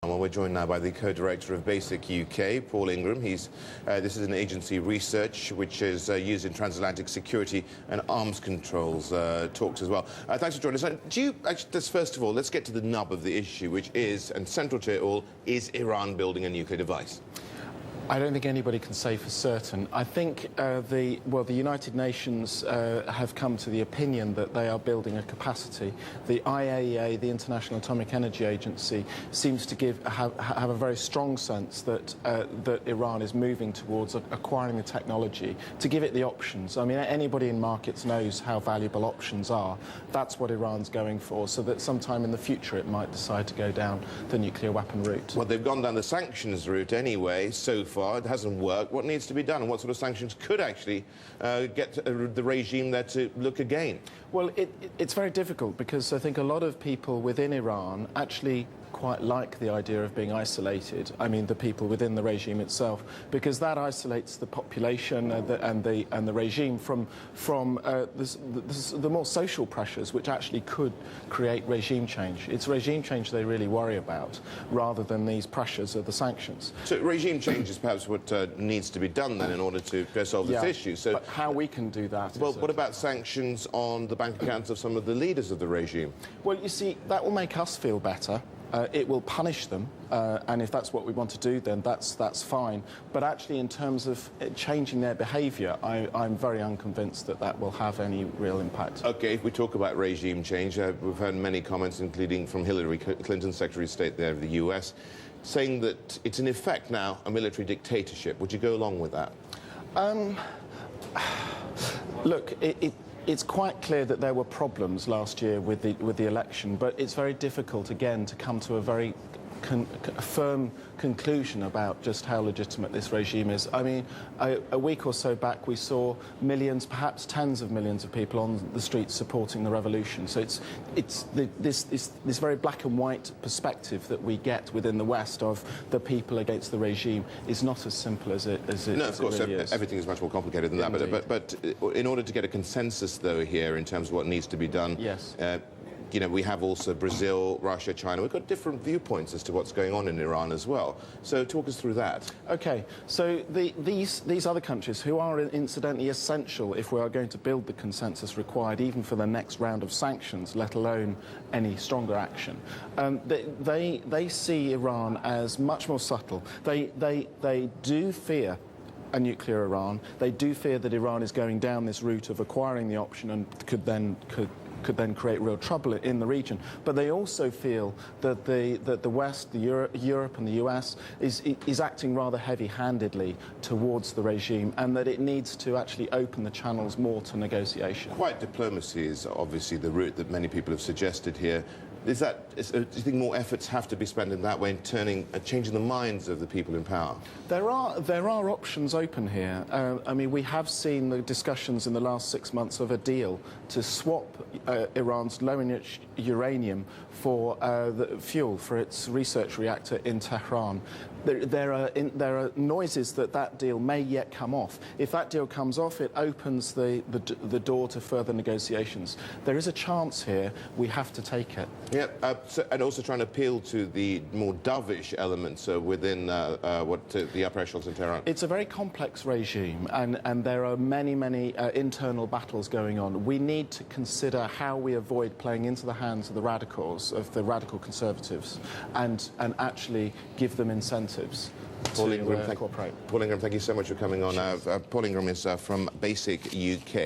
Well, we're joined now by the co-director of BASIC UK, Paul Ingram. This is an agency research which is used in transatlantic security and arms controls talks as well. Thanks for joining us. Just first of all, let's get to the nub of the issue, which is, and central to it all, is Iran building a nuclear device? I don't think anybody can say for certain. I think the United Nations have come to the opinion that they are building a capacity. The IAEA, the International Atomic Energy Agency, seems to have a very strong sense that that Iran is moving towards acquiring the technology to give it the options. I mean, anybody in markets knows how valuable options are. That's what Iran's going for, so that sometime in the future it might decide to go down the nuclear weapon route. Well, they've gone down the sanctions route anyway so far. It hasn't worked. What needs to be done, and what sort of sanctions could actually get the regime there to look again? Well, it's very difficult because I think a lot of people within Iran actually quite like the idea of being isolated. I mean, the people within the regime itself, because that isolates the population and the regime from the more social pressures, which actually could create regime change. It's regime change they really worry about, rather than these pressures of the sanctions. So regime change is perhaps what needs to be done then in order to solve this issue. So but how we can do that? Well, what about sanctions on the bank accounts of some of the leaders of the regime? Well, you see, that will make us feel better. It will punish them, and if that's what we want to do, then that's fine. But actually, in terms of changing their behaviour, I'm very unconvinced that that will have any real impact. OK, if we talk about regime change, we've heard many comments, including from Hillary Clinton, Secretary of State there of the US, saying that it's in effect now a military dictatorship. Would you go along with that? Look, it's quite clear that there were problems last year with the election, but it's very difficult, again, to come to a very firm conclusion about just how legitimate this regime is. I mean, a week or so back we saw millions, perhaps tens of millions of people on the streets supporting the revolution. So it's this very black and white perspective that we get within the West of the people against the regime is not as simple as it No, of course, really is. Everything is much more complicated than that. But in order to get a consensus, though, here in terms of what needs to be done, yes. You know, we have also Brazil, Russia, China. We've got different viewpoints as to what's going on in Iran as well. So talk us through that. OK, so these other countries, who are incidentally essential if we are going to build the consensus required even for the next round of sanctions, let alone any stronger action, they see Iran as much more subtle. They do fear a nuclear Iran. They do fear that Iran is going down this route of acquiring the option and could then create real trouble in the region. But they also feel that the West, Europe and the US is acting rather heavy-handedly towards the regime, and that it needs to actually open the channels more to negotiation. Quiet diplomacy is obviously the route that many people have suggested here. Do you think more efforts have to be spent in that way in changing the minds of the people in power? There are options open here. I mean, we have seen the discussions in the last 6 months of a deal to swap Iran's low-enriched uranium for the fuel for its research reactor in Tehran. There are noises that deal may yet come off. If that deal comes off, it opens the door to further negotiations. There is a chance here. We have to take it. Yeah, and also trying to appeal to the more dovish elements within the upper echelons in Tehran. It's a very complex regime, and there are many internal battles going on. We need to consider how we avoid playing into the hands of the radicals, of the radical conservatives, and actually give them incentives Paul to Ingram, cooperate. Paul Ingram, thank you so much for coming on. Paul Ingram is from BASIC UK.